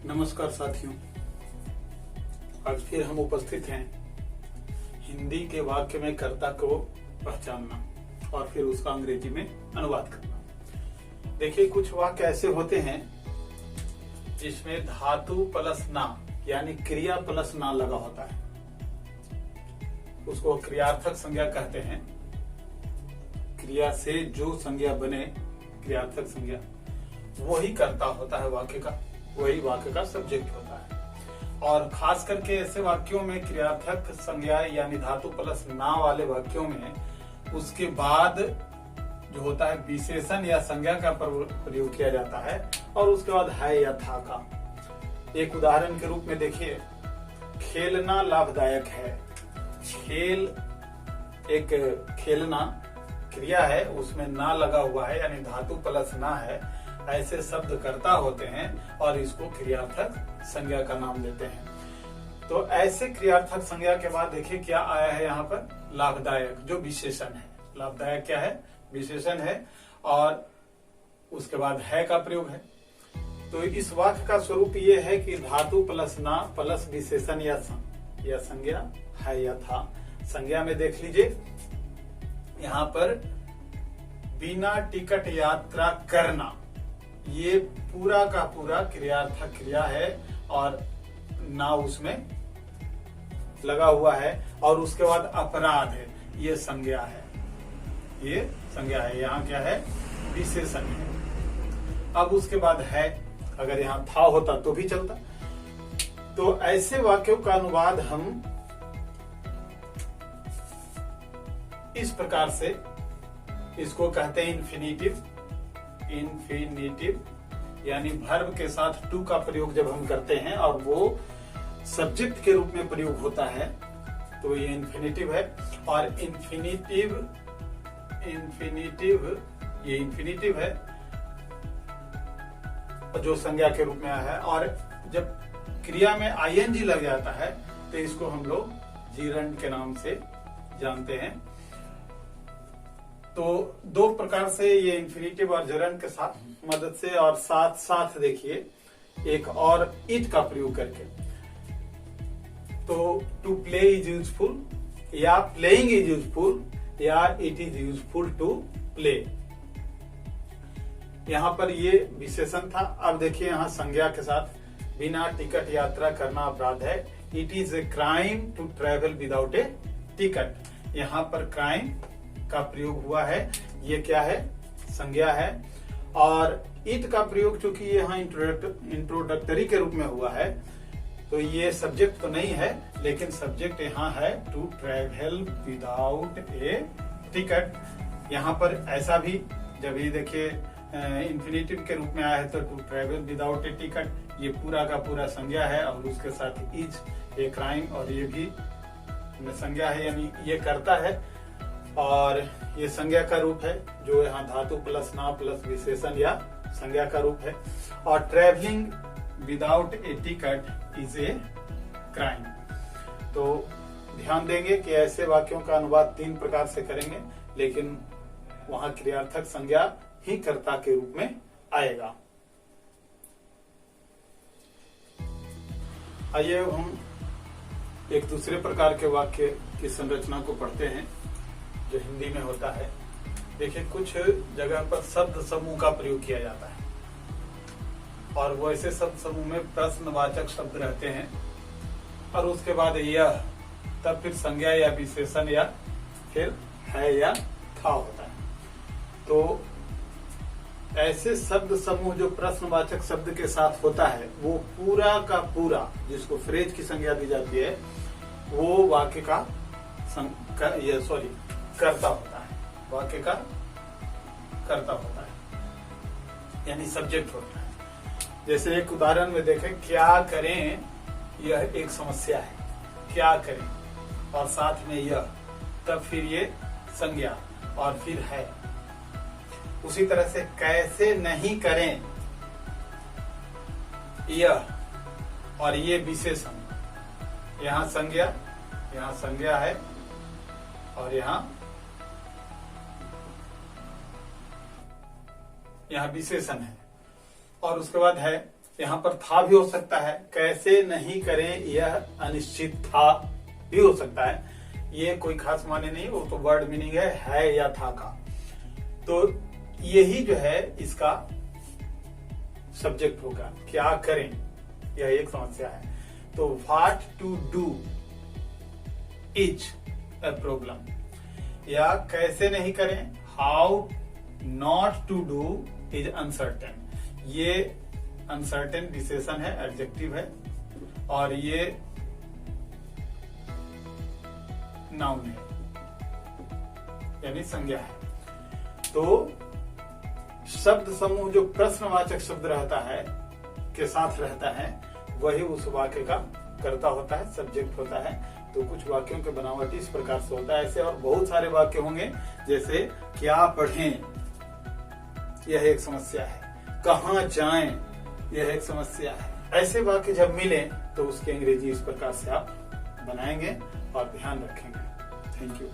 नमस्कार साथियों, आज फिर हम उपस्थित हैं हिंदी के वाक्य में कर्ता को पहचानना और फिर उसका अंग्रेजी में अनुवाद करना। देखिए, कुछ वाक्य ऐसे होते हैं जिसमें धातु प्लस ना यानी क्रिया प्लस ना लगा होता है, उसको क्रियार्थक संज्ञा कहते हैं। क्रिया से जो संज्ञा बने, क्रियार्थक संज्ञा, वही कर्ता होता है वाक्य का, वही वाक्य का सब्जेक्ट होता है। और खास करके ऐसे वाक्यों में क्रियार्थक संज्ञा यानी धातु प्लस ना वाले वाक्यों में उसके बाद जो होता है विशेषण या संज्ञा का प्रयोग किया जाता है और उसके बाद है या था का। एक उदाहरण के रूप में देखिए, खेलना लाभदायक है। खेल एक खेलना क्रिया है, उसमें ना लगा हुआ है यानी धातु प्लस ना है। ऐसे शब्द कर्ता होते हैं और इसको क्रियार्थक संज्ञा का नाम देते हैं। तो ऐसे क्रियार्थक संज्ञा के बाद देखिए क्या आया है यहाँ पर, लाभदायक, जो विशेषण है। लाभदायक क्या है? विशेषण है। और उसके बाद है का प्रयोग है। तो इस वाक्य का स्वरूप ये है कि धातु प्लस ना प्लस विशेषण या संज्ञा है या था। संज्ञा में देख लीजिए, यहाँ पर बिना टिकट यात्रा करना, ये पूरा का पूरा क्रियार्थक क्रिया है और ना उसमें लगा हुआ है। और उसके बाद अपराध है, ये संज्ञा है, ये संज्ञा है। यहाँ क्या है? विशेषण है। अब उसके बाद है, अगर यहाँ था होता तो भी चलता। तो ऐसे वाक्यों का अनुवाद हम इस प्रकार से, इसको कहते हैं इन्फिनिटिव। इन्फिनिटिव यानी वर्ब के साथ टू का प्रयोग जब हम करते हैं और वो सब्जेक्ट के रूप में प्रयोग होता है तो ये इन्फिनिटिव है। और इन्फिनिटिव ये इन्फिनिटिव है जो संज्ञा के रूप में आया है। और जब क्रिया में आईएनजी लग जाता है तो इसको हम लोग जीरंड के नाम से जानते हैं। तो दो प्रकार से ये इन्फिनिटिव और जरंड के साथ मदद से और साथ साथ देखिए एक और इट का प्रयोग करके। तो टू प्ले इज यूजफुल या प्लेइंग इज यूजफुल या it is useful to play. यहाँ पर ये विशेषण था। अब देखिए यहाँ संज्ञा के साथ बिना टिकट यात्रा करना अपराध है। It is a crime to travel without a ticket. यहाँ पर क्राइम का प्रयोग हुआ है, ये क्या है? संज्ञा है। और इट का प्रयोग चूंकि ये यहाँ इंट्रोडक्टरी के रूप में हुआ है तो ये सब्जेक्ट तो नहीं है, लेकिन सब्जेक्ट यहाँ है to travel without a ticket. यहाँ पर ऐसा भी जब ये देखिए इन्फिनिटिव के रूप में आया है तो to travel without a ticket, ये पूरा का पूरा संज्ञा है और उसके साथ इज ए क्राइम, और ये भी संज्ञा है यानी ये करता है। और ये संज्ञा का रूप है जो यहाँ धातु प्लस ना प्लस विशेषण या संज्ञा का रूप है। और travelling without a ticket is a crime. तो ध्यान देंगे कि ऐसे वाक्यों का अनुवाद तीन प्रकार से करेंगे, लेकिन वहां क्रियार्थक संज्ञा ही कर्ता के रूप में आएगा। आइए अब हम एक दूसरे प्रकार के वाक्य की संरचना को पढ़ते हैं जो हिंदी में होता है। देखिए, कुछ जगह पर शब्द समूह का प्रयोग किया जाता है और वो ऐसे शब्द समूह में प्रश्नवाचक शब्द रहते हैं और उसके बाद यह, तब फिर संज्ञा या विशेषण या फिर है या था होता है। तो ऐसे शब्द समूह जो प्रश्नवाचक शब्द के साथ होता है वो पूरा का पूरा, जिसको फ्रेज की संज्ञा दी जाती है, वो वाक्य का कर्ता होता है। वाक्य का कर्ता होता है यानी सब्जेक्ट होता है। जैसे एक उदाहरण में देखें, क्या करें, यह एक समस्या है, क्या करें, और साथ में यह, तब फिर ये संज्ञा और फिर है। उसी तरह से कैसे नहीं करें, यह और ये विशेषण, यहाँ संज्ञा है और यहाँ यहाँ विशेषण है। और उसके बाद है, यहाँ पर था भी हो सकता है, कैसे नहीं करें यह अनिश्चित था भी हो सकता है। ये कोई खास माने नहीं, वो तो वर्ड मीनिंग है या था का। तो यही जो है इसका सब्जेक्ट होगा, क्या करें, यह एक समस्या है। तो what to do is a problem, या कैसे नहीं करें, how not to do is uncertain. ये अनसर्टेन विशेषण है, एडजेक्टिव है, और ये नाउन है, यानी संज्ञा है। तो शब्द समूह जो प्रश्नवाचक शब्द रहता है के साथ रहता है, वही उस वाक्य का कर्ता होता है, सब्जेक्ट होता है। तो कुछ वाक्यों के बनावट इस प्रकार से होता है। ऐसे और बहुत सारे वाक्य होंगे, जैसे क्या पढ़ें, यह एक समस्या है, कहाँ जाएं, यह एक समस्या है। ऐसे वाक्य जब मिले तो उसकी अंग्रेजी इस प्रकार से आप बनाएंगे और ध्यान रखेंगे। Thank you.